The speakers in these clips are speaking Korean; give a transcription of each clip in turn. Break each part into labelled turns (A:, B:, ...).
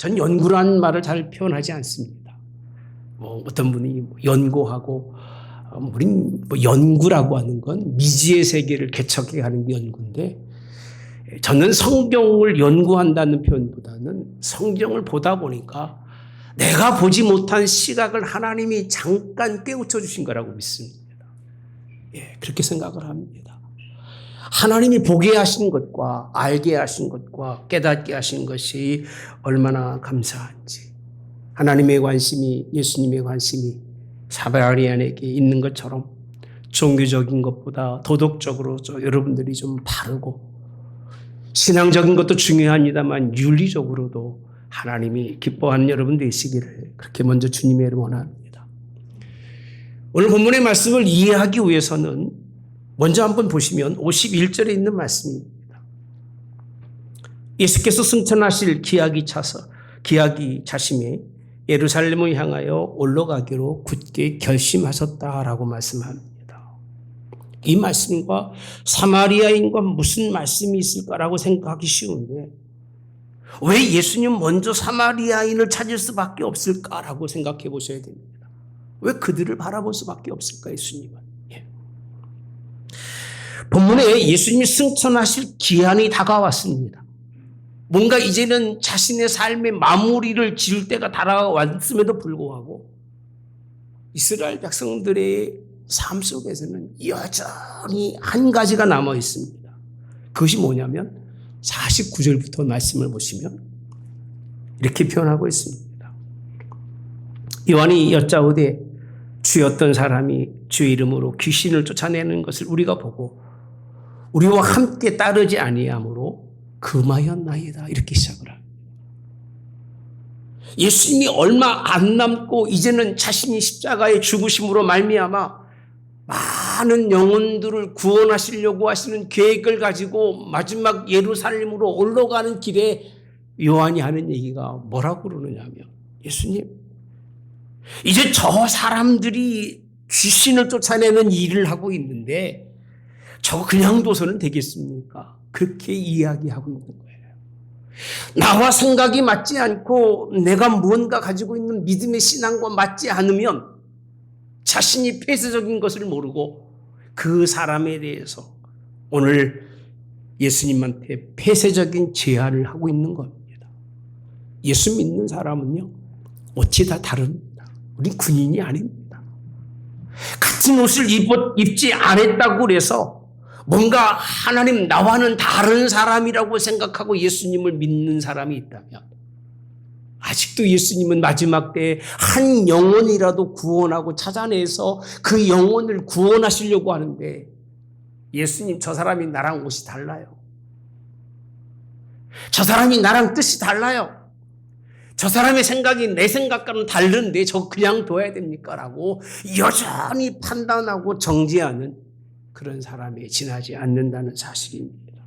A: 전 연구라는 말을 잘 표현하지 않습니다. 어떤 분이 연구하고, 우린 연구라고 하는 건 미지의 세계를 개척해 가는 연구인데, 저는 성경을 연구한다는 표현보다는 성경을 보다 보니까 내가 보지 못한 시각을 하나님이 잠깐 깨우쳐 주신 거라고 믿습니다. 그렇게 생각을 합니다. 하나님이 보게 하신 것과 알게 하신 것과 깨닫게 하신 것이 얼마나 감사한지. 하나님의 관심이, 예수님의 관심이 사마리아인에게 있는 것처럼 종교적인 것보다 도덕적으로 여러분들이 좀 바르고, 신앙적인 것도 중요합니다만 윤리적으로도 하나님이 기뻐하는 여러분 되시기를 그렇게 먼저 주님의 이름으로 원합니다. 오늘 본문의 말씀을 이해하기 위해서는 먼저 한번 보시면 51절에 있는 말씀입니다. 예수께서 승천하실 기약이 차심에 예루살렘을 향하여 올라가기로 굳게 결심하셨다라고 말씀합니다. 이 말씀과 사마리아인과 무슨 말씀이 있을까라고 생각하기 쉬운데, 왜 예수님 먼저 사마리아인을 찾을 수밖에 없을까라고 생각해 보셔야 됩니다. 왜 그들을 바라볼 수밖에 없을까, 예수님은? 본문에 예수님이 승천하실 기한이 다가왔습니다. 뭔가 이제는 자신의 삶의 마무리를 지을 때가 다가왔음에도 불구하고 이스라엘 백성들의 삶 속에서는 여전히 한 가지가 남아 있습니다. 그것이 뭐냐면 49절부터 말씀을 보시면 이렇게 표현하고 있습니다. 요한이 여짜오되 주여 어떤 사람이 주의 이름으로 귀신을 쫓아내는 것을 우리가 보고 우리와 함께 따르지 아니하므로 금하였나이다. 이렇게 시작을 합니다. 예수님이 얼마 안 남고 이제는 자신이 십자가의 죽으심으로 말미암아 많은 영혼들을 구원하시려고 하시는 계획을 가지고 마지막 예루살렘으로 올라가는 길에 요한이 하는 얘기가 뭐라고 그러느냐면, 예수님, 이제 저 사람들이 귀신을 쫓아내는 일을 하고 있는데 저거 그냥 둬서는 되겠습니까? 그렇게 이야기하고 있는 거예요. 나와 생각이 맞지 않고 내가 무언가 가지고 있는 믿음의 신앙과 맞지 않으면 자신이 폐쇄적인 것을 모르고 그 사람에 대해서 오늘 예수님한테 폐쇄적인 제안을 하고 있는 겁니다. 예수 믿는 사람은요, 어찌 다 다릅니다. 우린 군인이 아닙니다. 같은 옷을 입지 않았다고 그래서 뭔가 하나님 나와는 다른 사람이라고 생각하고 예수님을 믿는 사람이 있다면, 아직도 예수님은 마지막 때에 한 영혼이라도 구원하고 찾아내서 그 영혼을 구원하시려고 하는데, 예수님, 저 사람이 나랑 옷이 달라요. 저 사람이 나랑 뜻이 달라요. 저 사람의 생각이 내 생각과는 다른데 저 그냥 둬야 됩니까? 라고 여전히 판단하고 정죄하는 그런 사람에 지나지 않는다는 사실입니다.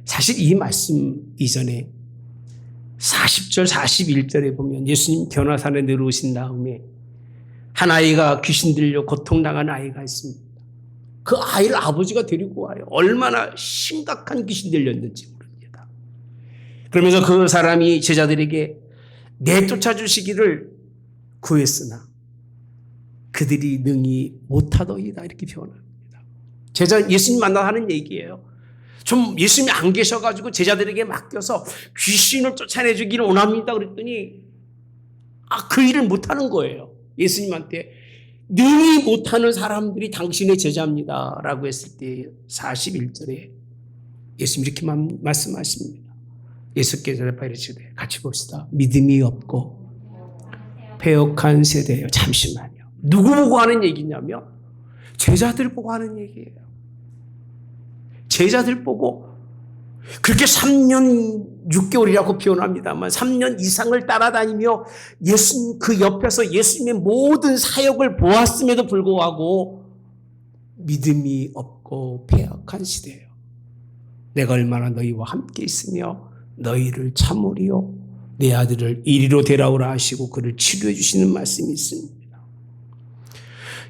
A: 사실 이 말씀 이전에 40절, 41절에 보면 예수님 변화산에 내려오신 다음에 한 아이가 귀신 들려 고통당한 아이가 있습니다. 그 아이를 아버지가 데리고 와요. 얼마나 심각한 귀신 들렸는지 모릅니다. 그러면서 그 사람이 제자들에게 내쫓아 주시기를 구했으나 그들이 능히 못하더이다. 이렇게 표현합니다. 예수님 만나 하는 얘기예요. 좀 예수님이 안 계셔가지고 제자들에게 맡겨서 귀신을 쫓아내주기를 원합니다. 그랬더니 그 일을 못하는 거예요. 예수님한테 능히 못하는 사람들이 당신의 제자입니다. 라고 했을 때 41절에 예수님 이렇게 말씀하십니다. 예수께서 이르시되, 같이 봅시다. 믿음이 없고 패역한 세대예요. 잠시만요. 누구 보고 하는 얘기냐면 제자들 보고 하는 얘기예요. 제자들 보고 그렇게 3년 6개월이라고 표현합니다만 3년 이상을 따라다니며 예수님 그 옆에서 예수님의 모든 사역을 보았음에도 불구하고 믿음이 없고 패역한 시대예요. 내가 얼마나 너희와 함께 있으며 너희를 참으리요 내 아들을 이리로 데려오라 하시고 그를 치료해 주시는 말씀이 있습니다.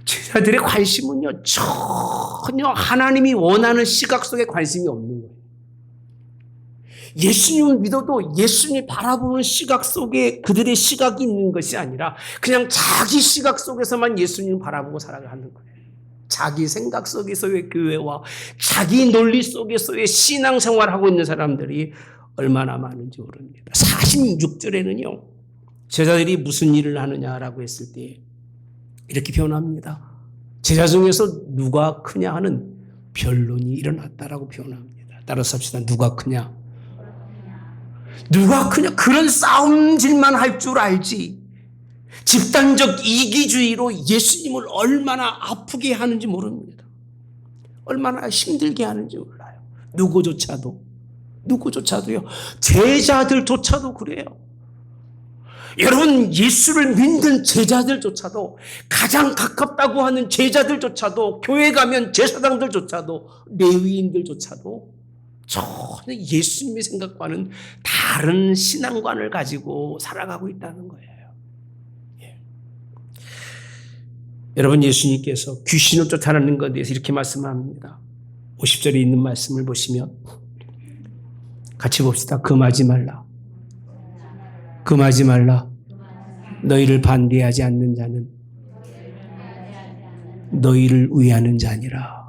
A: 제자들의 관심은요, 전혀 하나님이 원하는 시각 속에 관심이 없는 거예요. 예수님을 믿어도 예수님이 바라보는 시각 속에 그들의 시각이 있는 것이 아니라 그냥 자기 시각 속에서만 예수님을 바라보고 살아가는 거예요. 자기 생각 속에서의 교회와 자기 논리 속에서의 신앙생활을 하고 있는 사람들이 얼마나 많은지 모릅니다. 46절에는요. 제자들이 무슨 일을 하느냐라고 했을 때 이렇게 표현합니다. 제자 중에서 누가 크냐 하는 변론이 일어났다라고 표현합니다. 따라서 합시다. 누가 크냐? 누가 크냐? 그런 싸움질만 할 줄 알지. 집단적 이기주의로 예수님을 얼마나 아프게 하는지 모릅니다. 얼마나 힘들게 하는지 몰라요. 누구조차도요. 제자들조차도 그래요. 여러분, 예수를 믿는 제자들조차도, 가장 가깝다고 하는 제자들조차도, 교회 가면 제사장들조차도, 레위인들조차도 전혀 예수님의 생각과는 다른 신앙관을 가지고 살아가고 있다는 거예요. 예. 여러분, 예수님께서 귀신을 쫓아내는 것에 대해서 이렇게 말씀합니다. 50절에 있는 말씀을 보시면 같이 봅시다. 금하지 말라. 너희를 반대하지 않는 자는 너희를 위하는 자니라.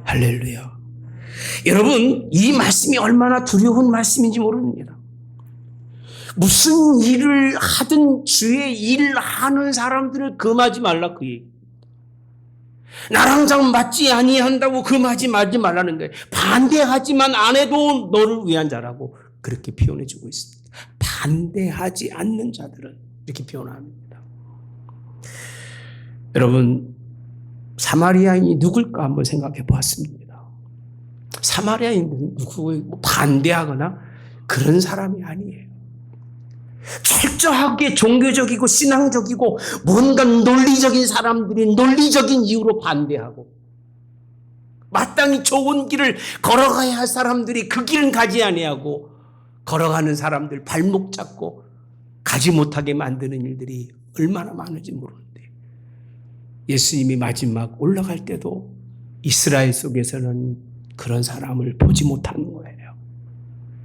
A: 할렐루야. 여러분, 이 말씀이 얼마나 두려운 말씀인지 모릅니다. 무슨 일을 하든 주의 일을 하는 사람들을 금하지 말라, 그 얘기. 나랑 장 맞지 아니한다고 금하지 말지 말라는 거예요. 반대하지만 안 해도 너를 위한 자라고 그렇게 표현해 주고 있습니다. 반대하지 않는 자들은 이렇게 표현합니다. 여러분, 사마리아인이 누굴까 한번 생각해 보았습니다. 사마리아인은 누구 반대하거나 그런 사람이 아니에요. 철저하게 종교적이고 신앙적이고 뭔가 논리적인 사람들이 논리적인 이유로 반대하고, 마땅히 좋은 길을 걸어가야 할 사람들이 그 길은 가지 아니하고 걸어가는 사람들 발목 잡고 가지 못하게 만드는 일들이 얼마나 많은지 모르는데, 예수님이 마지막 올라갈 때도 이스라엘 속에서는 그런 사람을 보지 못하는 거예요.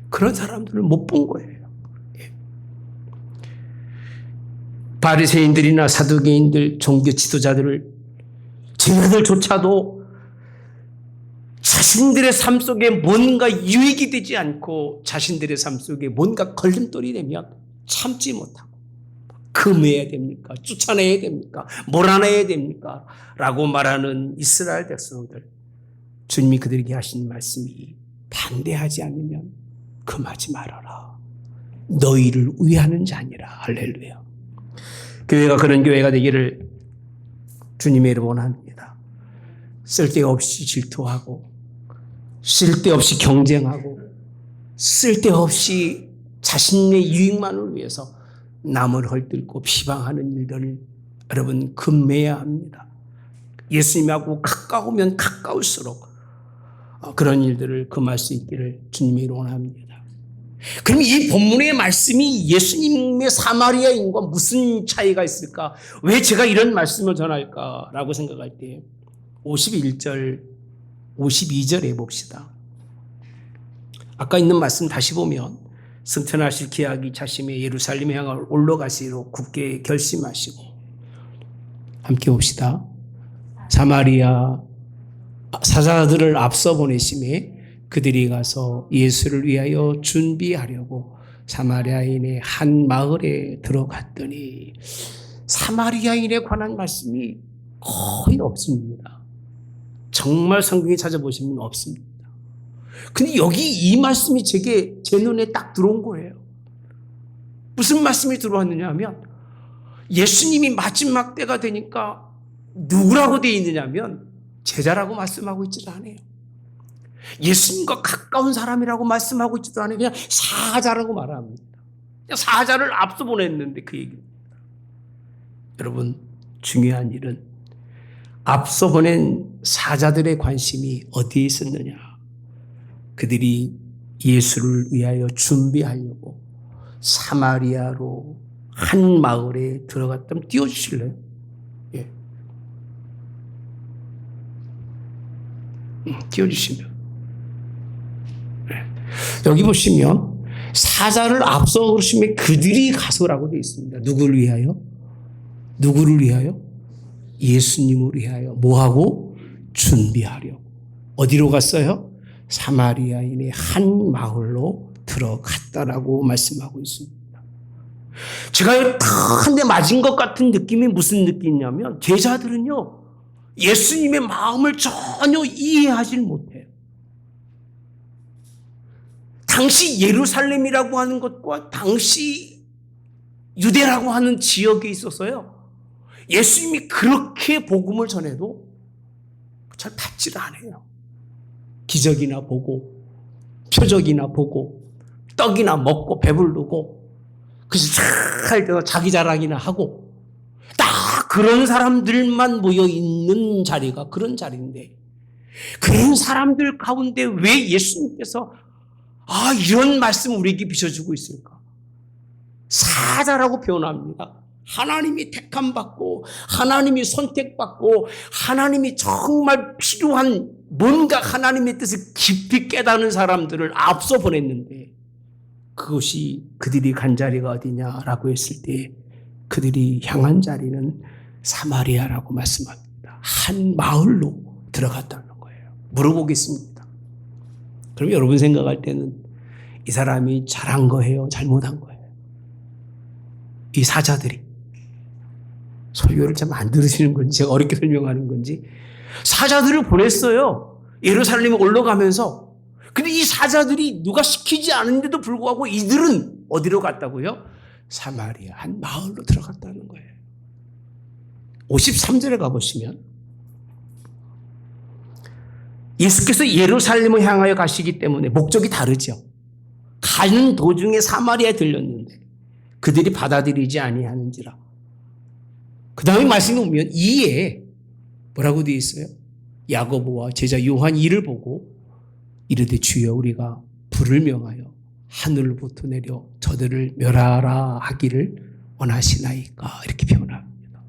A: 그런 사람들을 못 본 거예요. 바리새인들이나 사두개인들, 종교 지도자들을, 제자들조차도 자신들의 삶 속에 뭔가 유익이 되지 않고 자신들의 삶 속에 뭔가 걸림돌이 되면 참지 못하고 금해야 됩니까? 쫓아내야 됩니까? 몰아내야 됩니까? 라고 말하는 이스라엘 백성들, 주님이 그들에게 하신 말씀이 반대하지 않으면 금하지 말아라. 너희를 위하는 자니라. 할렐루야. 교회가 그런 교회가 되기를 주님의 이름으로 원합니다. 쓸데없이 질투하고, 쓸데없이 경쟁하고, 쓸데없이 자신의 유익만을 위해서 남을 헐뜯고 비방하는 일들을 여러분 금해야 합니다. 예수님하고 가까우면 가까울수록 그런 일들을 금할 수 있기를 주님의 이름으로 원합니다. 그럼 이 본문의 말씀이 예수님의 사마리아인과 무슨 차이가 있을까? 왜 제가 이런 말씀을 전할까라고 생각할 때 51절, 52절에 봅시다. 아까 있는 말씀 다시 보면 승천하실 기약이 차심에 예루살렘에 향해 올라가시기로 굳게 결심하시고, 함께 봅시다. 사마리아 사자들을 앞서 보내심에 그들이 가서 예수를 위하여 준비하려고 사마리아인의 한 마을에 들어갔더니, 사마리아인에 관한 말씀이 거의 없습니다. 정말 성경에 찾아보시면 없습니다. 근데 여기 이 말씀이 제 눈에 딱 들어온 거예요. 무슨 말씀이 들어왔느냐 하면, 예수님이 마지막 때가 되니까 누구라고 되어 있느냐 하면 제자라고 말씀하고 있지도 않아요. 예수님과 가까운 사람이라고 말씀하고 있지도 않아요. 그냥 사자라고 말합니다. 그냥 사자를 앞서 보냈는데 그 얘기입니다. 여러분, 중요한 일은 앞서 보낸 사자들의 관심이 어디에 있었느냐. 그들이 예수를 위하여 준비하려고 사마리아로 한 마을에 들어갔다면 띄워주실래요? 예. 띄워주시면. 여기 보시면 사자를 앞서 그러시면 그들이 가서라고 되어 있습니다. 누구를 위하여? 누구를 위하여? 예수님을 위하여 뭐하고? 준비하려. 어디로 갔어요? 사마리아인의 한 마을로 들어갔다라고 말씀하고 있습니다. 제가 한 대 맞은 것 같은 느낌이 무슨 느낌이냐면 제자들은요 예수님의 마음을 전혀 이해하지 못해요. 당시 예루살렘이라고 하는 것과 당시 유대라고 하는 지역에 있어서요 예수님이 그렇게 복음을 전해도 잘 받지를 않아요. 기적이나 보고 표적이나 보고 떡이나 먹고 배부르고 그래서 잘 자기 자랑이나 하고 딱 그런 사람들만 모여 있는 자리가 그런 자리인데 그런 사람들 가운데 왜 예수님께서 이런 말씀을 우리에게 비춰주고 있을까? 사자라고 표현합니다. 하나님이 택함받고 하나님이 선택받고 하나님이 정말 필요한 뭔가 하나님의 뜻을 깊이 깨닫는 사람들을 앞서 보냈는데 그것이 그들이 간 자리가 어디냐라고 했을 때 그들이 향한 자리는 사마리아라고 말씀합니다. 한 마을로 들어갔다는 거예요. 물어보겠습니다. 그럼 여러분 생각할 때는 이 사람이 잘한 거예요? 잘못한 거예요? 이 사자들이 설교를 참 안 들으시는 건지 제가 어렵게 설명하는 건지 사자들을 보냈어요. 예루살렘에 올라가면서. 근데 이 사자들이 누가 시키지 않은데도 불구하고 이들은 어디로 갔다고요? 사마리아 한 마을로 들어갔다는 거예요. 53절에 가보시면 예수께서 예루살렘을 향하여 가시기 때문에 목적이 다르죠. 가는 도중에 사마리아에 들렸는데 그들이 받아들이지 아니하는지라. 그 다음에 말씀이 오면 이에 뭐라고 되어 있어요? 야고보와 제자 요한 이를 보고 이르되 주여 우리가 불을 명하여 하늘로부터 내려 저들을 멸하라 하기를 원하시나이까 이렇게 표현합니다.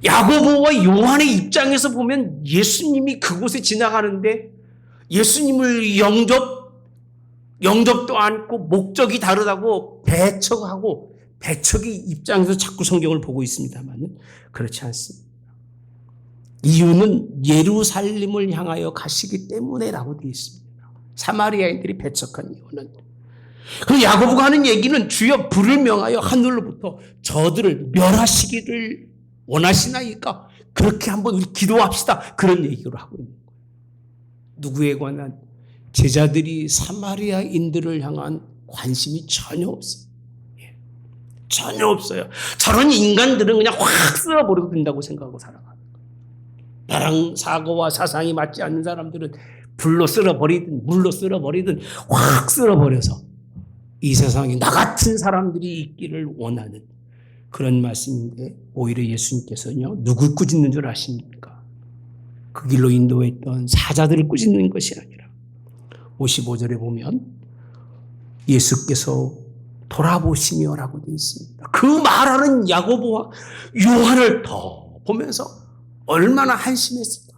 A: 야고보와 요한의 입장에서 보면 예수님이 그곳에 지나가는데 예수님을 영접도 않고 목적이 다르다고 배척하고 배척의 입장에서 자꾸 성경을 보고 있습니다만 그렇지 않습니다. 이유는 예루살렘을 향하여 가시기 때문에라고 되어 있습니다. 사마리아인들이 배척한 이유는. 그리고 야고보가 하는 얘기는 주여 불을 명하여 하늘로부터 저들을 멸하시기를 원하시나이까 그렇게 한번 우리 기도합시다. 그런 얘기를 하고 있는 거예요. 누구에 관한? 제자들이 사마리아인들을 향한 관심이 전혀 없어요. 전혀 없어요. 저런 인간들은 그냥 확 쓸어버려도 된다고 생각하고 살아가는 거예요. 나랑 사고와 사상이 맞지 않는 사람들은 불로 쓸어버리든 물로 쓸어버리든 확 쓸어버려서 이 세상에 나 같은 사람들이 있기를 원하는 그런 말씀인데 오히려 예수님께서는요 누굴 꾸짖는 줄 아십니까? 그 길로 인도했던 사자들을 꾸짖는 것이 아니라 55절에 보면 예수께서 돌아보시며라고 되어 있습니다. 그 말하는 야고보와 요한을 더 보면서 얼마나 한심했을까.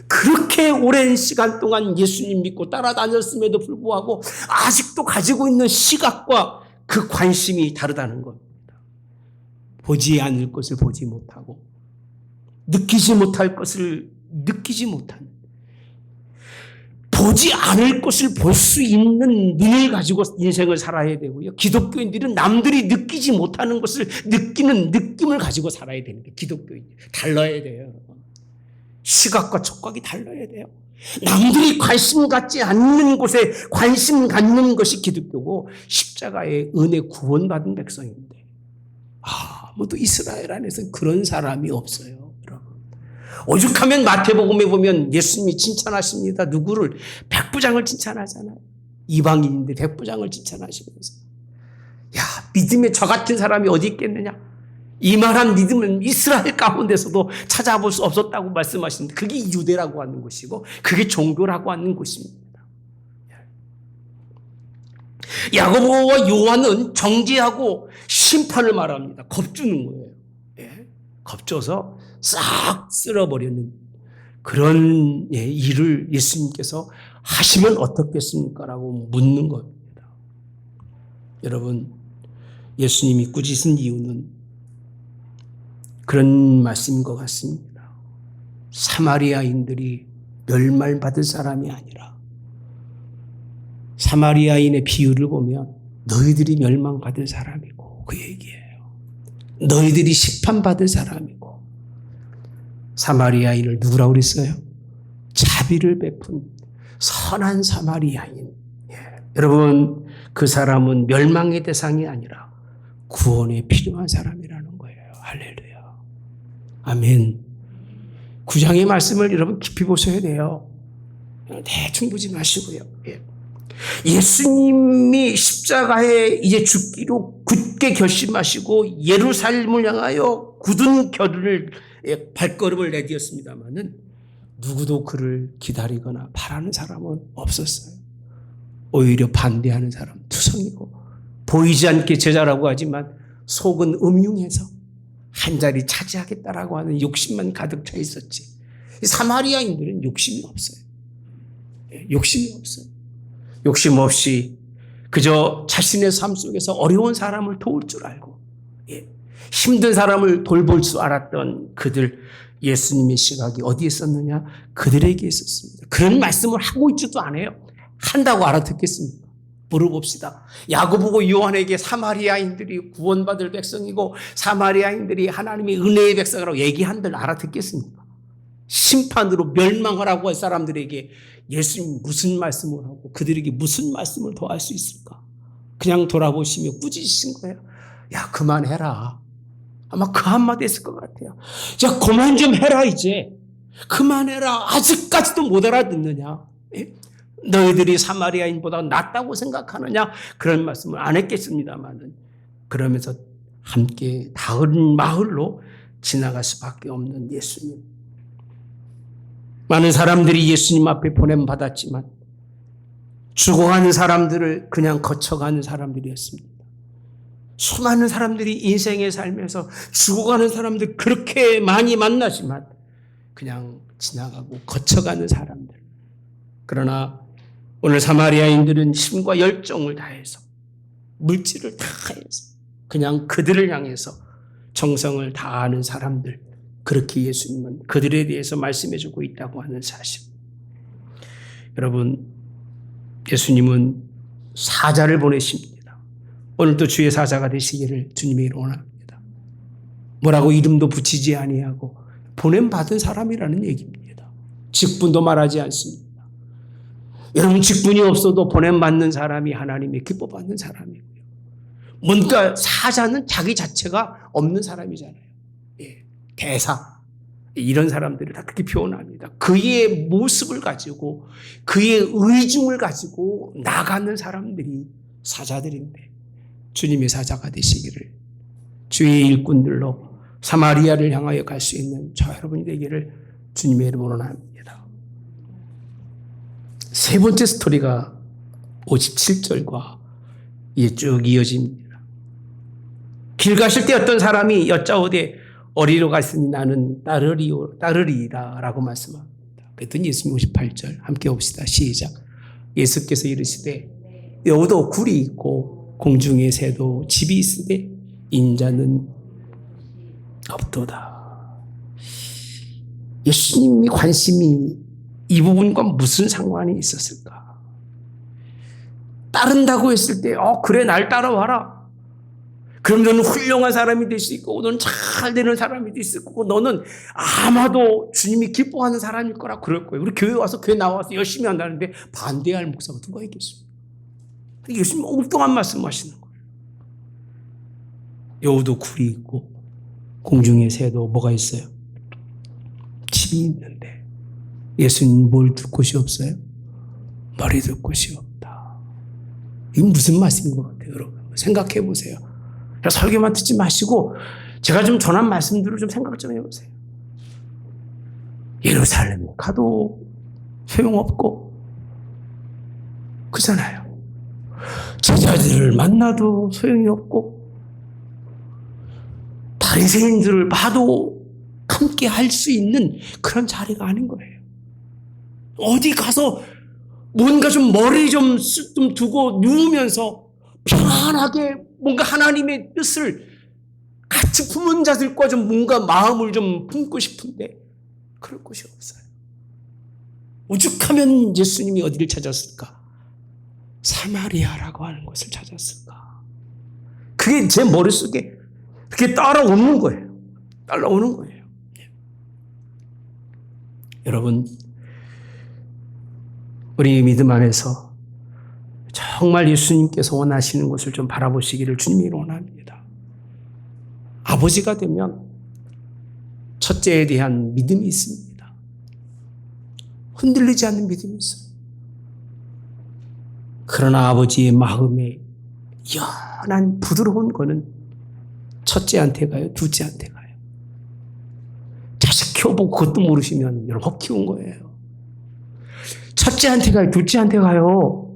A: 그렇게 오랜 시간 동안 예수님 믿고 따라다녔음에도 불구하고 아직도 가지고 있는 시각과 그 관심이 다르다는 겁니다. 보지 않을 것을 보지 못하고 느끼지 못할 것을 느끼지 못하는 보지 않을 것을 볼 수 있는 눈을 가지고 인생을 살아야 되고요. 기독교인들은 남들이 느끼지 못하는 것을 느끼는 느낌을 가지고 살아야 되는 게 기독교인들. 달라야 돼요. 시각과 촉각이 달라야 돼요. 남들이 관심 갖지 않는 곳에 관심 갖는 것이 기독교고 십자가의 은혜 구원받은 백성인데 아무도 이스라엘 안에서 그런 사람이 없어요. 오죽하면 마태복음에 보면 예수님이 칭찬하십니다. 누구를? 백부장을 칭찬하잖아요. 이방인인데 백부장을 칭찬하시면서 야 믿음에 저 같은 사람이 어디 있겠느냐. 이만한 믿음은 이스라엘 가운데서도 찾아볼 수 없었다고 말씀하시는데 그게 유대라고 하는 것이고 그게 종교라고 하는 것입니다. 야고보와 요한은 정죄하고 심판을 말합니다. 겁주는 거예요. 겁줘서 싹 쓸어버리는 그런 일을 예수님께서 하시면 어떻겠습니까? 라고 묻는 겁니다. 여러분, 예수님이 꾸짖은 이유는 그런 말씀인 것 같습니다. 사마리아인들이 멸말받을 사람이 아니라 사마리아인의 비유를 보면 너희들이 멸망받을 사람이고 그 얘기예요. 너희들이 심판받을 사람이고 사마리아인을 누구라고 그랬어요? 자비를 베푼 선한 사마리아인. 예. 여러분 그 사람은 멸망의 대상이 아니라 구원에 필요한 사람이라는 거예요. 할렐루야. 아멘. 9장의 말씀을 여러분 깊이 보셔야 돼요. 대충 보지 마시고요. 예. 예수님이 십자가에 이제 죽기로 굳게 결심하시고 예루살렘을 향하여 굳은 결을 발걸음을 내디었습니다마는 누구도 그를 기다리거나 바라는 사람은 없었어요. 오히려 반대하는 사람 투성이고 보이지 않게 제자라고 하지만 속은 음흉해서 한 자리 차지하겠다라고 하는 욕심만 가득 차 있었지. 사마리아인들은 욕심이 없어요. 욕심이 없어요. 욕심 없이 그저 자신의 삶 속에서 어려운 사람을 도울 줄 알고 힘든 사람을 돌볼 줄 알았던 그들, 예수님의 시각이 어디에 있었느냐? 그들에게 있었습니다. 그런 말씀을 하고 있지도 않아요. 한다고 알아듣겠습니까? 물어봅시다. 야고보고 요한에게 사마리아인들이 구원받을 백성이고 사마리아인들이 하나님의 은혜의 백성이라고 얘기한들 알아듣겠습니까? 심판으로 멸망하라고 할 사람들에게 예수님이 무슨 말씀을 하고 그들에게 무슨 말씀을 더 할 수 있을까? 그냥 돌아보시며 꾸짖으신 거예요. 야, 그만해라. 아마 그 한마디 했을 것 같아요. 자, 그만 좀 해라 이제. 그만해라. 아직까지도 못 알아듣느냐? 예? 너희들이 사마리아인보다 낫다고 생각하느냐? 그런 말씀을 안 했겠습니다만은 그러면서 함께 다른 마을로 지나갈 수밖에 없는 예수님. 많은 사람들이 예수님 앞에 보냄받았지만 죽어가는 사람들을 그냥 거쳐가는 사람들이었습니다. 수많은 사람들이 인생의 삶에서 죽어가는 사람들 그렇게 많이 만나지만 그냥 지나가고 거쳐가는 사람들. 그러나 오늘 사마리아인들은 힘과 열정을 다해서 물질을 다해서 그냥 그들을 향해서 정성을 다하는 사람들, 그렇게 예수님은 그들에 대해서 말씀해주고 있다고 하는 사실. 여러분, 예수님은 사자를 보내십니다. 오늘도 주의 사자가 되시기를 주님의 이름으로 원합니다. 뭐라고 이름도 붙이지 아니하고 보냄받은 사람이라는 얘기입니다. 직분도 말하지 않습니다. 여러분, 직분이 없어도 보냄받는 사람이 하나님의 기뻐받는 사람이고요. 뭔가 사자는 자기 자체가 없는 사람이잖아요. 예, 대사. 이런 사람들을 다 그렇게 표현합니다. 그의 모습을 가지고 그의 의중을 가지고 나가는 사람들이 사자들인데 주님의 사자가 되시기를 주의 일꾼들로 사마리아를 향하여 갈 수 있는 저 여러분이 되기를 주님의 이름으로 원합니다. 세 번째 스토리가 57절과 쭉 이어집니다. 길 가실 때 어떤 사람이 여짜오되 어디로 갔으니 나는 따르리이다 라고 말씀합니다. 그랬더니 예수님 58절 함께 봅시다. 시작. 예수께서 이르시되 여우도 굴이 있고 공중의 새도 집이 있으되 인자는 없도다. 예수님이 관심이 이 부분과 무슨 상관이 있었을까? 따른다고 했을 때 그래 날 따라와라. 그럼 너는 훌륭한 사람이 될 수 있고 너는 잘 되는 사람이 될 수 있고 너는 아마도 주님이 기뻐하는 사람일 거라 그럴 거예요. 우리 교회 와서 교회 나와서 열심히 한다는데 반대할 목사가 누가 있겠습니까? 예수님 엉뚱한 말씀하시는 거예요. 여우도 굴이 있고 공중의 새도 뭐가 있어요? 집이 있는데 예수님 뭘 둘 곳이 없어요? 머리 둘 곳이 없다. 이게 무슨 말씀인 것 같아요, 여러분? 생각해 보세요. 설교만 듣지 마시고 제가 좀 전한 말씀들을 좀 생각 좀 해보세요. 예루살렘에 가도 소용없고 그잖아요. 제자들을 만나도 소용이 없고 바리새인들을 봐도 함께 할 수 있는 그런 자리가 아닌 거예요. 어디 가서 뭔가 좀 머리 좀 두고 누우면서 편안하게 뭔가 하나님의 뜻을 같이 품은 자들과 좀 뭔가 마음을 좀 품고 싶은데 그럴 곳이 없어요. 오죽하면 예수님이 어디를 찾았을까? 사마리아라고 하는 곳을 찾았을까? 그게 제 머릿속에 그게 따라오는 거예요. 따라오는 거예요. 여러분, 우리 믿음 안에서 정말 예수님께서 원하시는 것을 좀 바라보시기를 주님이 원합니다. 아버지가 되면 첫째에 대한 믿음이 있습니다. 흔들리지 않는 믿음이 있어요. 그러나 아버지의 마음에 연한 부드러운 거는 첫째한테 가요? 둘째한테 가요? 자식 키워보고 그것도 모르시면 여러분 헛 키운 거예요. 첫째한테 가요? 둘째한테 가요?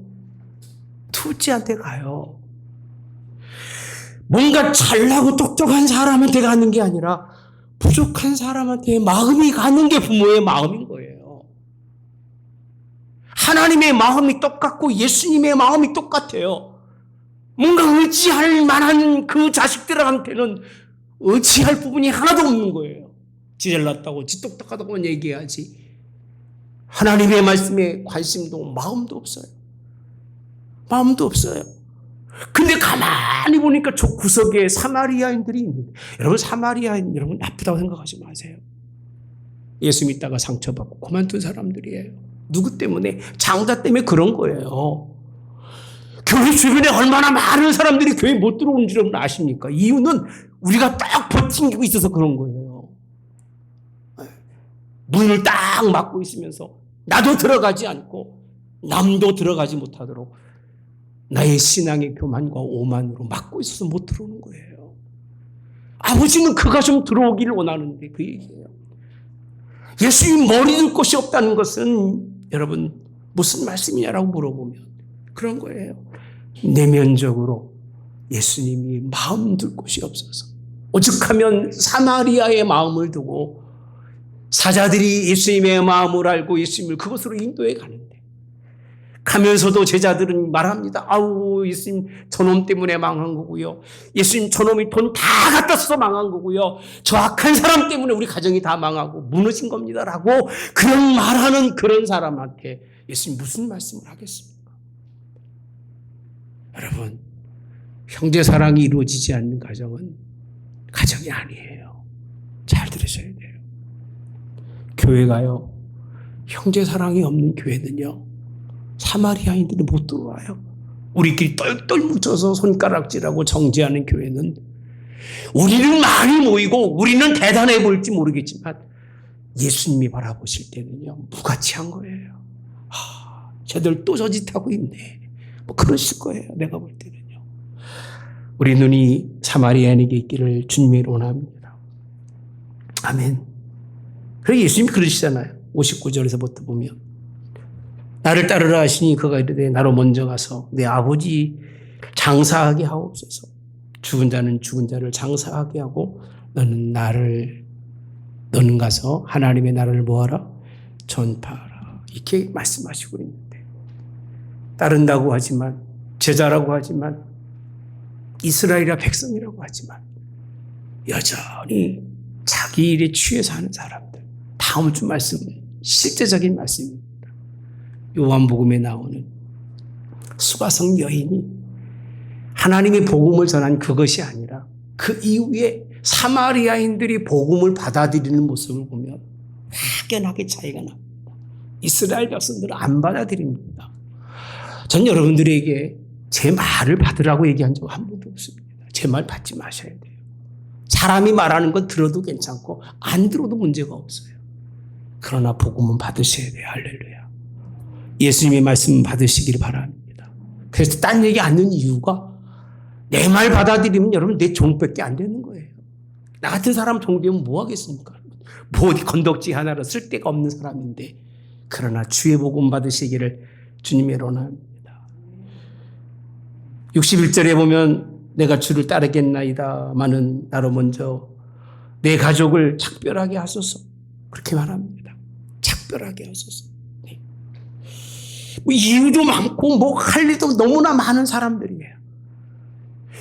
A: 둘째한테 가요. 뭔가 잘나고 똑똑한 사람한테 가는 게 아니라 부족한 사람한테 마음이 가는 게 부모의 마음인 거예요. 하나님의 마음이 똑같고 예수님의 마음이 똑같아요. 뭔가 의지할 만한 그 자식들한테는 의지할 부분이 하나도 없는 거예요. 지 잘났다고 지 똑똑하다고만 얘기해야지 하나님의 말씀에 관심도 마음도 없어요. 마음도 없어요. 근데 가만히 보니까 저 구석에 사마리아인들이 있는데, 여러분 사마리아인 여러분 나쁘다고 생각하지 마세요. 예수 믿다가 상처받고 그만둔 사람들이에요. 누구 때문에? 장자 때문에 그런 거예요. 교회 주변에 얼마나 많은 사람들이 교회 못 들어오는지 여러분 아십니까? 이유는 우리가 딱 버티고 있어서 그런 거예요. 문을 딱 막고 있으면서 나도 들어가지 않고 남도 들어가지 못하도록 나의 신앙의 교만과 오만으로 막고 있어서 못 들어오는 거예요. 아버지는 그가 좀 들어오기를 원하는데 그 얘기예요. 예수님 머리 둘 곳이 없다는 것은 여러분 무슨 말씀이냐라고 물어보면 그런 거예요. 내면적으로 예수님이 마음 둘 곳이 없어서 오죽하면 사마리아의 마음을 두고 사자들이 예수님의 마음을 알고 예수님을 그곳으로 인도해 가는데 가면서도 제자들은 말합니다. 아우 예수님 저놈 때문에 망한 거고요. 예수님 저놈이 돈 다 갖다 써서 망한 거고요. 저 악한 사람 때문에 우리 가정이 다 망하고 무너진 겁니다 라고 그런 말하는 그런 사람한테 예수님 무슨 말씀을 하겠습니까? 여러분 형제 사랑이 이루어지지 않는 가정은 가정이 아니에요. 잘 들으셔야 돼요. 교회가요 형제 사랑이 없는 교회는요 사마리아인들이 못 들어와요. 우리끼리 똘똘 뭉쳐서 손가락질하고 정죄하는 교회는 우리는 많이 모이고 우리는 대단해 보일지 모르겠지만 예수님이 바라보실 때는요 무가치한 거예요. 쟤들 또 저 짓 하고 있네. 뭐 그러실 거예요. 내가 볼 때는요. 우리 눈이 사마리아인에게 있기를 주님이 원합니다. 아멘. 그래서 예수님이 그러시잖아요. 59절에서부터 보면 나를 따르라 하시니 그가 이르되 나로 먼저 가서 내 아버지 장사하게 하옵소서. 죽은 자는 죽은 자를 장사하게 하고 너는 가서 하나님의 나라를 뭐하라? 전파하라. 이렇게 말씀하시고 있는데 따른다고 하지만 제자라고 하지만 이스라엘이라 백성이라고 하지만 여전히 자기 일에 취해 사는 사람들. 다음 주 말씀은 실제적인 말씀입니다. 요한복음에 나오는 수가성 여인이 하나님의 복음을 전한 그것이 아니라 그 이후에 사마리아인들이 복음을 받아들이는 모습을 보면 확연하게 차이가 납니다. 이스라엘 백성들은 안 받아들입니다. 전 여러분들에게 제 말을 받으라고 얘기한 적 한 번도 없습니다. 제 말 받지 마셔야 돼요. 사람이 말하는 건 들어도 괜찮고 안 들어도 문제가 없어요. 그러나 복음은 받으셔야 돼요. 할렐루야. 예수님의 말씀 받으시기를 바랍니다. 그래서 딴 얘기 안 듣는 이유가 내 말 받아들이면 여러분 내 종밖에 안 되는 거예요. 나 같은 사람 종되면 뭐 하겠습니까? 뭐 어디 건덕지 하나로 쓸데가 없는 사람인데 그러나 주의 복음 받으시기를 주님의 원합니다. 61절에 보면 내가 주를 따르겠나이다마는 나로 먼저 내 가족을 작별하게 하소서 그렇게 말합니다. 작별하게 하소서. 뭐 이유도 많고 뭐 할 일도 너무나 많은 사람들이에요.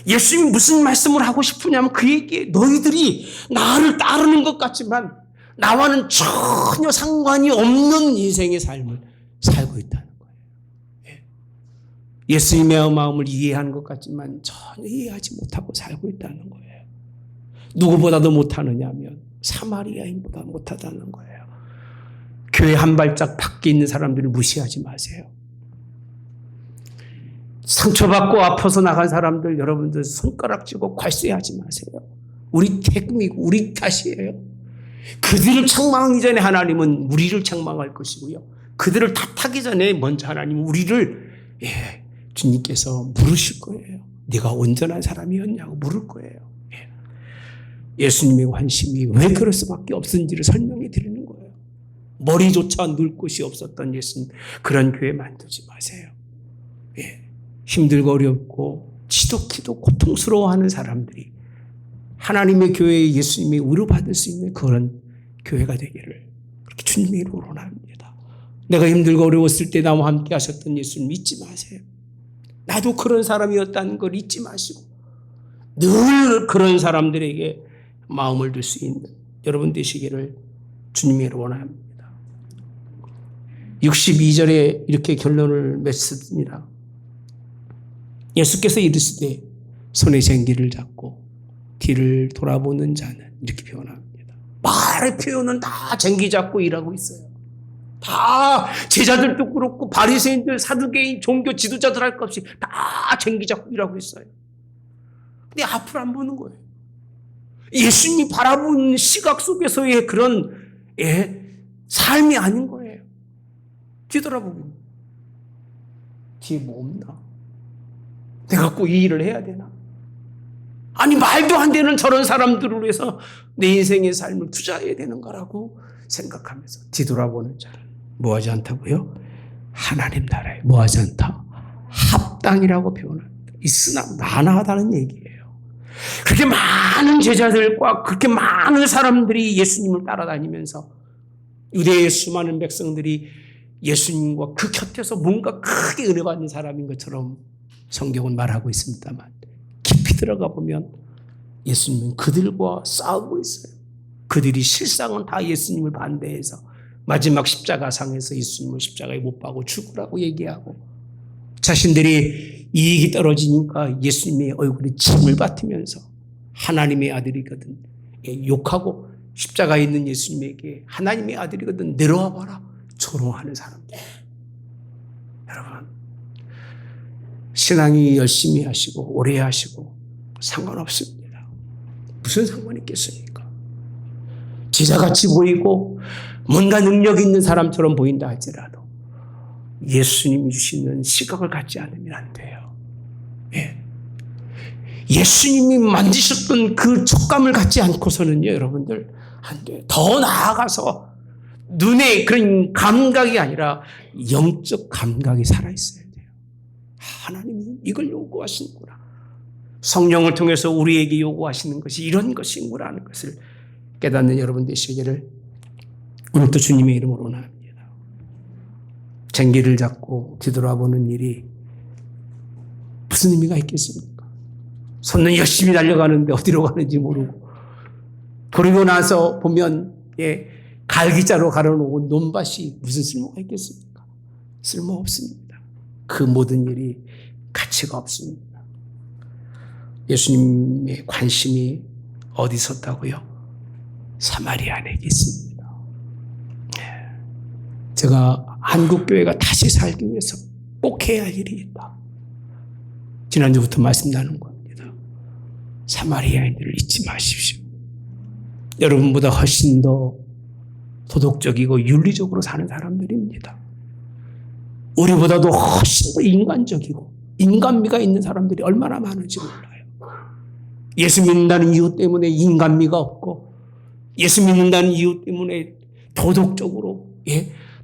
A: 예수님이 무슨 말씀을 하고 싶으냐면 그 얘기에 너희들이 나를 따르는 것 같지만 나와는 전혀 상관이 없는 인생의 삶을 살고 있다는 거예요. 예수님의 마음을 이해하는 것 같지만 전혀 이해하지 못하고 살고 있다는 거예요. 누구보다도 못하느냐면 사마리아인보다 못하다는 거예요. 교회 한 발짝 밖에 있는 사람들을 무시하지 마세요. 상처받고 아파서 나간 사람들 여러분들 손가락쥐고 괄세하지 마세요. 우리 태국이고 우리 탓이에요. 그들을 책망하기 전에 하나님은 우리를 책망할 것이고요. 그들을 탓하기 전에 먼저 하나님은 우리를 주님께서 물으실 거예요. 네가 온전한 사람이었냐고 물을 거예요. 예수님의 관심이 왜 그럴 수밖에 없는지를 설명해 드리는 거예요. 머리조차 눌 곳이 없었던 예수님, 그런 교회 만들지 마세요. 힘들고 어렵고 지독히도 고통스러워하는 사람들이 하나님의 교회에 예수님의 의뢰받을 수 있는 그런 교회가 되기를 그렇게 주님의 이름으로 원합니다. 내가 힘들고 어려웠을 때 나와 함께 하셨던 예수님 잊지 마세요. 나도 그런 사람이었다는 걸 잊지 마시고 늘 그런 사람들에게 마음을 둘 수 있는 여러분 되시기를 주님의 이름으로 원합니다. 62절에 이렇게 결론을 맺습니다. 예수께서 이르시되 손에 쟁기를 잡고 뒤를 돌아보는 자는 이렇게 표현합니다. 말의 표현은 다 쟁기 잡고 일하고 있어요. 다 제자들도 그렇고 바리새인들, 사두개인, 종교 지도자들 할 것 없이 다 쟁기 잡고 일하고 있어요. 근데 앞을 안 보는 거예요. 예수님이 바라본 시각 속에서의 그런 삶이 아닌 거예요. 뒤돌아보면 뒤에 뭐 없나? 내가 꼭 이 일을 해야 되나? 아니 말도 안 되는 저런 사람들을 위해서 내 인생의 삶을 투자해야 되는 거라고 생각하면서 뒤돌아보는 자는 뭐하지 않다고요? 하나님 나라에 뭐하지 않다? 합당이라고 표현합니다. 있으나 나나하다는 얘기예요. 그렇게 많은 제자들과 그렇게 많은 사람들이 예수님을 따라다니면서 유대의 수많은 백성들이 예수님과 그 곁에서 뭔가 크게 은혜 받는 사람인 것처럼 성경은 말하고 있습니다만 깊이 들어가 보면 예수님은 그들과 싸우고 있어요. 그들이 실상은 다 예수님을 반대해서 마지막 십자가상에서 예수님을 십자가에 못 박고 죽으라고 얘기하고 자신들이 이익이 떨어지니까 예수님의 얼굴에 침을 뱉으면서 하나님의 아들이거든 욕하고 십자가에 있는 예수님에게 하나님의 아들이거든 내려와 봐라 조롱하는 사람들. 여러분 신앙이 열심히 하시고 오래 하시고 상관없습니다. 무슨 상관이 있겠습니까? 제자같이 보이고 뭔가 능력 있는 사람처럼 보인다 할지라도 예수님이 주시는 시각을 갖지 않으면 안 돼요. 예수님이 만지셨던 그 촉감을 갖지 않고서는요, 여러분들 안 돼요. 더 나아가서 눈의 그런 감각이 아니라 영적 감각이 살아있어야 돼요. 하나님이 이걸 요구하시는구나. 성령을 통해서 우리에게 요구하시는 것이 이런 것인구나 하는 것을 깨닫는 여러분 되시기를 오늘도 주님의 이름으로 원합니다. 쟁기를 잡고 뒤돌아보는 일이 무슨 의미가 있겠습니까? 손은 열심히 달려가는데 어디로 가는지 모르고 그러고 나서 보면 갈기자로 가려놓은 논밭이 무슨 쓸모가 있겠습니까? 쓸모없습니다. 그 모든 일이 가치가 없습니다. 예수님의 관심이 어디 있었다고요? 사마리아 안에 있습니다. 제가 한국교회가 다시 살기 위해서 꼭 해야 할 일이 있다. 지난주부터 말씀 나눈 겁니다. 사마리아인들을 잊지 마십시오. 여러분보다 훨씬 더 도덕적이고 윤리적으로 사는 사람들입니다. 우리보다도 훨씬 더 인간적이고 인간미가 있는 사람들이 얼마나 많은지 몰라요. 예수 믿는다는 이유 때문에 인간미가 없고 예수 믿는다는 이유 때문에 도덕적으로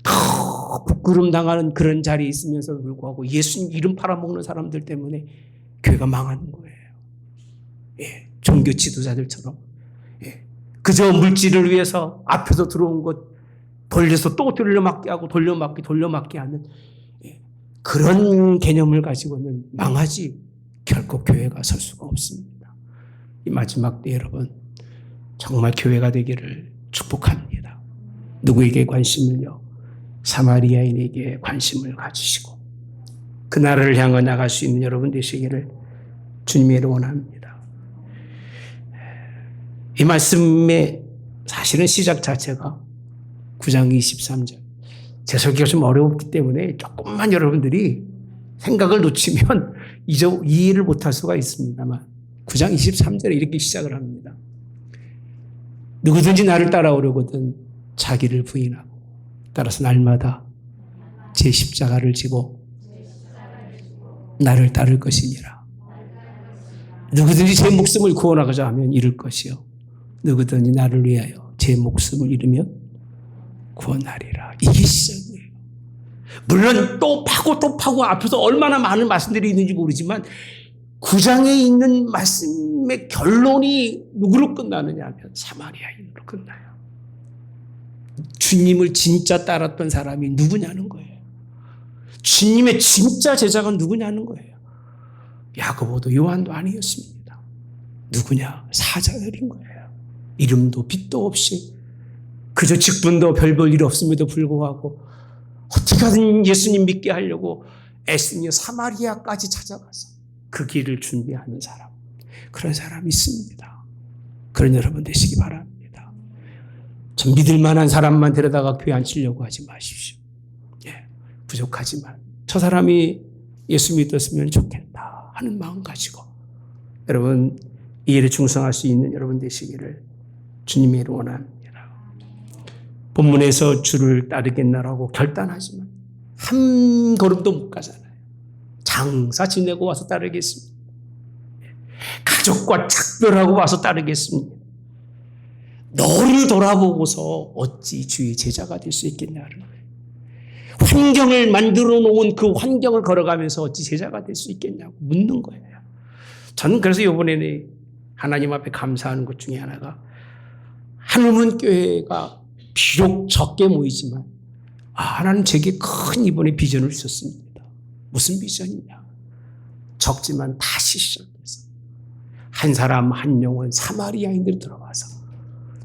A: 더 부끄럼 당하는 그런 자리에 있으면서 불구하고 예수님 이름 팔아먹는 사람들 때문에 교회가 망하는 거예요. 종교 지도자들처럼 그저 물질을 위해서 앞에서 들어온 것 돌려서 또 돌려막기 하고 돌려막기 하는 그런 개념을 가지고는 망하지 결코 교회가 설 수가 없습니다. 이 마지막 때 여러분 정말 교회가 되기를 축복합니다. 누구에게 관심을요? 사마리아인에게 관심을 가지시고 그 나라를 향해 나갈 수 있는 여러분 되시기를 주님의 원합니다. 이 말씀의 사실은 시작 자체가 9장 23절. 제 설교가 좀 어렵기 때문에 조금만 여러분들이 생각을 놓치면 이해를 못할 수가 있습니다만 9장 23절에 이렇게 시작을 합니다. 누구든지 나를 따라오려거든 자기를 부인하고 따라서 날마다 제 십자가를 지고 나를 따를 것이니라. 누구든지 제 목숨을 구원하고자 하면 잃을 것이요 누구든지 나를 위하여 제 목숨을 잃으면 구원하리라. 이게 시작이에요. 물론 또 파고 앞에서 얼마나 많은 말씀들이 있는지 모르지만 9장에 있는 말씀의 결론이 누구로 끝나느냐 하면 사마리아인으로 끝나요. 주님을 진짜 따랐던 사람이 누구냐는 거예요. 주님의 진짜 제자가 누구냐는 거예요. 야고보도 요한도 아니었습니다. 누구냐? 사자들인 거예요. 이름도 빛도 없이 그저 직분도 별 볼 일 없음에도 불구하고 어떻게든 예수님 믿게 하려고 애쓰며 사마리아까지 찾아가서 그 길을 준비하는 사람. 그런 사람이 있습니다. 그런 여러분 되시기 바랍니다. 좀 믿을 만한 사람만 데려다가 교회 앉히려고 하지 마십시오. 예, 부족하지만 저 사람이 예수 믿었으면 좋겠다 하는 마음 가지고 여러분 이 일에 충성할 수 있는 여러분 되시기를 주님의 원합니다. 본문에서 주를 따르겠나라고 결단하지만 한 걸음도 못 가잖아요. 장사 지내고 와서 따르겠습니다. 가족과 작별하고 와서 따르겠습니다. 너를 돌아보고서 어찌 주의 제자가 될 수 있겠냐는 거예요. 환경을 만들어 놓은 그 환경을 걸어가면서 어찌 제자가 될 수 있겠냐고 묻는 거예요. 저는 그래서 이번에는 하나님 앞에 감사하는 것 중에 하나가 하늘문 교회가 비록 적게 모이지만 하나님 제게 큰 이번에 비전을 주셨습니다. 무슨 비전이냐? 적지만 다시 시작해서 한 사람 한 영혼 사마리아인들이 들어와서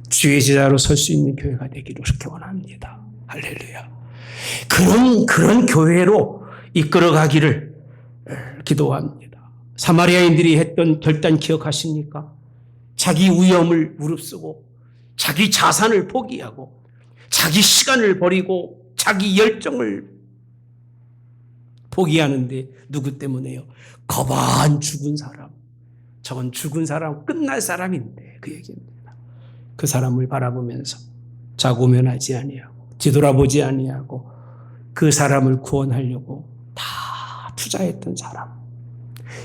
A: 주의 제자로 설 수 있는 교회가 되기를 그렇게 원합니다. 할렐루야. 그런 교회로 이끌어가기를 기도합니다. 사마리아인들이 했던 결단 기억하십니까? 자기 위험을 무릅쓰고 자기 자산을 포기하고 자기 시간을 버리고 자기 열정을 포기하는데 누구 때문에요? 거반 죽은 사람. 저건 죽은 사람, 끝날 사람인데 그 얘기입니다. 그 사람을 바라보면서 자고면하지 아니하고 뒤돌아보지 아니하고 그 사람을 구원하려고 다 투자했던 사람.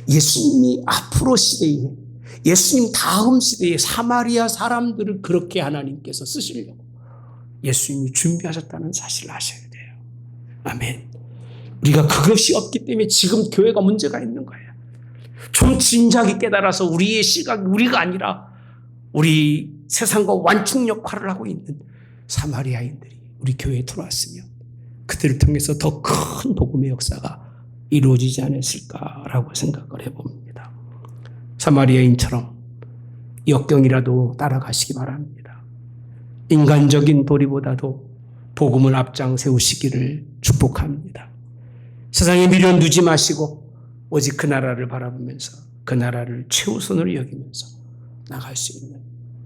A: 예수님이 앞으로 시대에 예수님 다음 시대에 사마리아 사람들을 그렇게 하나님께서 쓰시려고 예수님이 준비하셨다는 사실을 아셔야 돼요. 아멘. 우리가 그것이 없기 때문에 지금 교회가 문제가 있는 거예요. 좀 진작에 깨달아서 우리의 시각이 우리가 아니라 우리 세상과 완충 역할을 하고 있는 사마리아인들이 우리 교회에 들어왔으면 그들을 통해서 더 큰 복음의 역사가 이루어지지 않았을까라고 생각을 해봅니다. 사마리아인처럼 역경이라도 따라가시기 바랍니다. 인간적인 도리보다도 복음을 앞장 세우시기를 축복합니다. 세상에 미련 두지 마시고 오직 그 나라를 바라보면서 그 나라를 최우선으로 여기면서 나갈 수 있는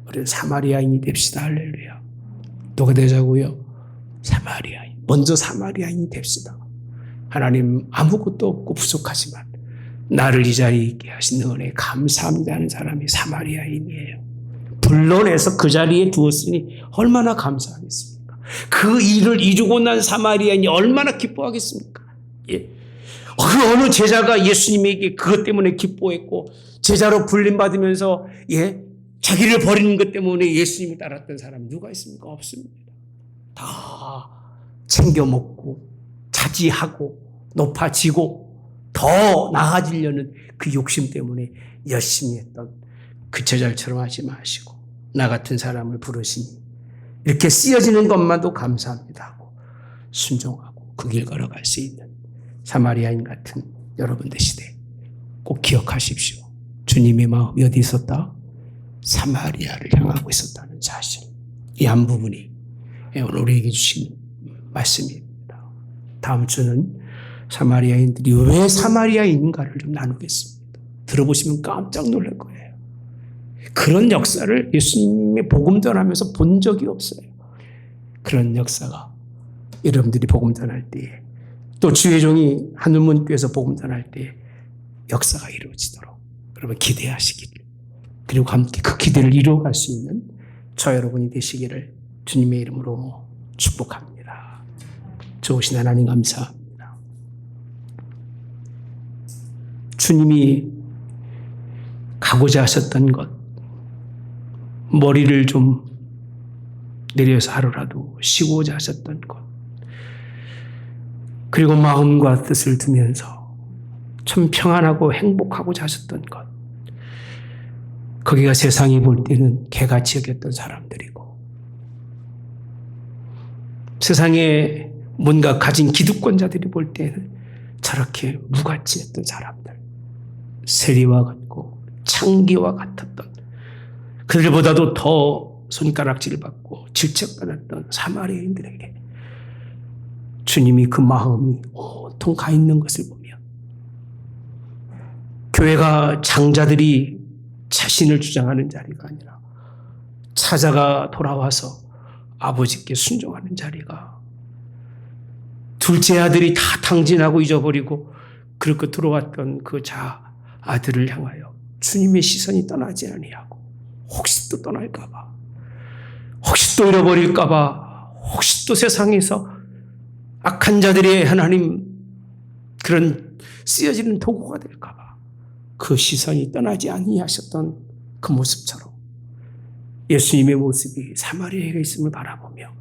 A: 우리 사마리아인이 됩시다. 할렐루야. 누가 되자고요? 사마리아인. 먼저 사마리아인이 됩시다. 하나님 아무것도 없고 부족하지만 나를 이 자리에 있게 하신 은혜에 감사합니다 하는 사람이 사마리아인이에요. 불러내서 그 자리에 두었으니 얼마나 감사하겠습니까? 그 일을 이루고 난 사마리아인이 얼마나 기뻐하겠습니까? 예. 그 어느 제자가 예수님에게 그것 때문에 기뻐했고 제자로 불림받으면서 자기를 버리는 것 때문에 예수님을 따랐던 사람 누가 있습니까? 없습니다. 다 챙겨 먹고 차지하고 높아지고 더 나아지려는 그 욕심 때문에 열심히 했던 그 제자처럼 하지 마시고 나 같은 사람을 부르시니 이렇게 쓰여지는 것만도 감사합니다 하고 순종하고 그 길 걸어갈 수 있는 사마리아인 같은 여러분 되시되 꼭 기억하십시오. 주님의 마음이 어디 있었다? 사마리아를 향하고 있었다는 사실. 이 한 부분이 오늘 우리에게 주신 말씀입니다. 다음 주는 사마리아인들이 왜 사마리아인인가를 좀 나누겠습니다. 들어보시면 깜짝 놀랄 거예요. 그런 역사를 예수님의 복음 전하면서 본 적이 없어요. 그런 역사가 여러분들이 복음 전할 때에 또 주의 종이 하늘문교에서 복음 전할 때에 역사가 이루어지도록 여러분 기대하시기를, 그리고 함께 그 기대를 이루어갈 수 있는 저 여러분이 되시기를 주님의 이름으로 축복합니다. 좋으신 하나님 감사합니다. 주님이 가고자 하셨던 것, 머리를 좀 내려서 하루라도 쉬고자 하셨던 것, 그리고 마음과 뜻을 두면서 참 평안하고 행복하고자 하셨던 것, 거기가 세상이 볼 때는 개같이 여겼던 사람들이고 세상에 뭔가 가진 기득권자들이 볼 때는 저렇게 무가치 했던 사람들, 세리와 같고 창기와 같았던, 그들보다도 더 손가락질을 받고 질책받았던 사마리아인들에게 주님이 그 마음이 온통 가 있는 것을 보며 교회가 장자들이 자신을 주장하는 자리가 아니라 찾아가 돌아와서 아버지께 순종하는 자리가, 둘째 아들이 다 탕진하고 잊어버리고 그렇게 들어왔던 그 아들을 향하여 주님의 시선이 떠나지 아니하고 혹시 또 떠날까 봐, 혹시 또 잃어버릴까 봐, 혹시 또 세상에서 악한 자들의 하나님 그런 쓰여지는 도구가 될까 봐 그 시선이 떠나지 아니하셨던 그 모습처럼 예수님의 모습이 사마리아에 있음을 바라보며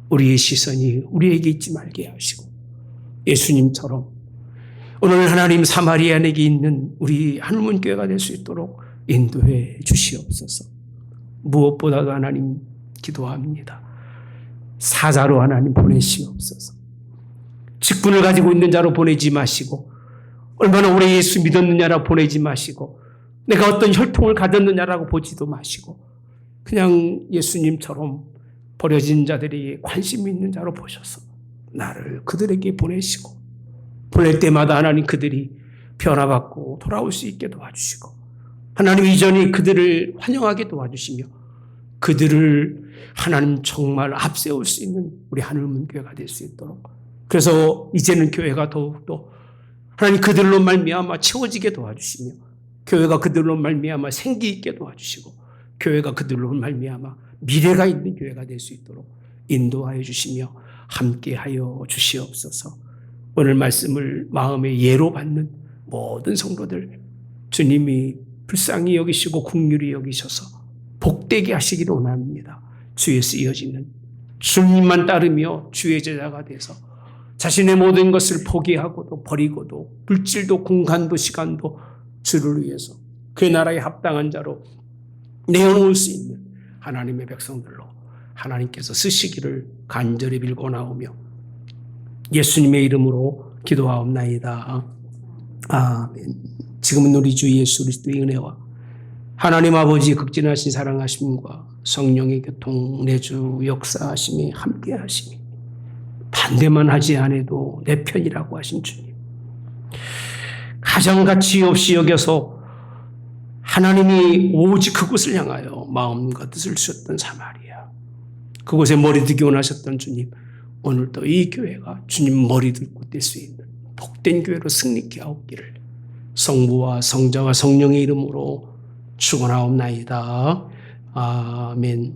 A: 우리의 시선이 우리에게 있지 말게 하시고 예수님처럼 오늘 하나님 사마리아에게 있는 우리 하늘문교회가 될 수 있도록 인도해 주시옵소서. 무엇보다도 하나님 기도합니다. 사자로 하나님 보내시옵소서. 직분을 가지고 있는 자로 보내지 마시고, 얼마나 오래 예수 믿었느냐라고 보내지 마시고, 내가 어떤 혈통을 가졌느냐라고 보지도 마시고, 그냥 예수님처럼 버려진 자들이 관심 있는 자로 보셔서 나를 그들에게 보내시고, 보낼 때마다 하나님 그들이 변화받고 돌아올 수 있게 도와주시고, 하나님 이전이 그들을 환영하게 도와주시며 그들을 하나님 정말 앞세울 수 있는 우리 하늘문교회가 될 수 있도록, 그래서 이제는 교회가 더욱더 하나님 그들로 말미암아 채워지게 도와주시며, 교회가 그들로 말미암아 생기 있게 도와주시고, 교회가 그들로 말미암아 미래가 있는 교회가 될 수 있도록 인도하여 주시며 함께하여 주시옵소서. 오늘 말씀을 마음의 예로 받는 모든 성도들 주님이 불쌍히 여기시고 긍휼히 여기셔서 복되게 하시기를 원합니다. 주에 쓰여지는 주님만 따르며 주의 제자가 돼서 자신의 모든 것을 포기하고도 버리고도 물질도 공간도 시간도 주를 위해서 그의 나라에 합당한 자로 내어놓을 수 있는 하나님의 백성들로 하나님께서 쓰시기를 간절히 빌고 나오며 예수님의 이름으로 기도하옵나이다. 아멘. 지금은 우리 주 예수 그리스도의 은혜와 하나님 아버지 극진하신 사랑하심과 성령의 교통 내주 역사하심이 함께하심이 반대만 하지 않아도 내 편이라고 하신 주님, 가장 가치 없이 여겨서 하나님이 오직 그곳을 향하여 마음과 뜻을 주셨던 사마리아, 그곳에 머리들기 원하셨던 주님, 오늘도 이 교회가 주님 머리들 곳 될 수 있는 복된 교회로 승리케 하옵기를 성부와 성자와 성령의 이름으로 축원하옵나이다. 아멘.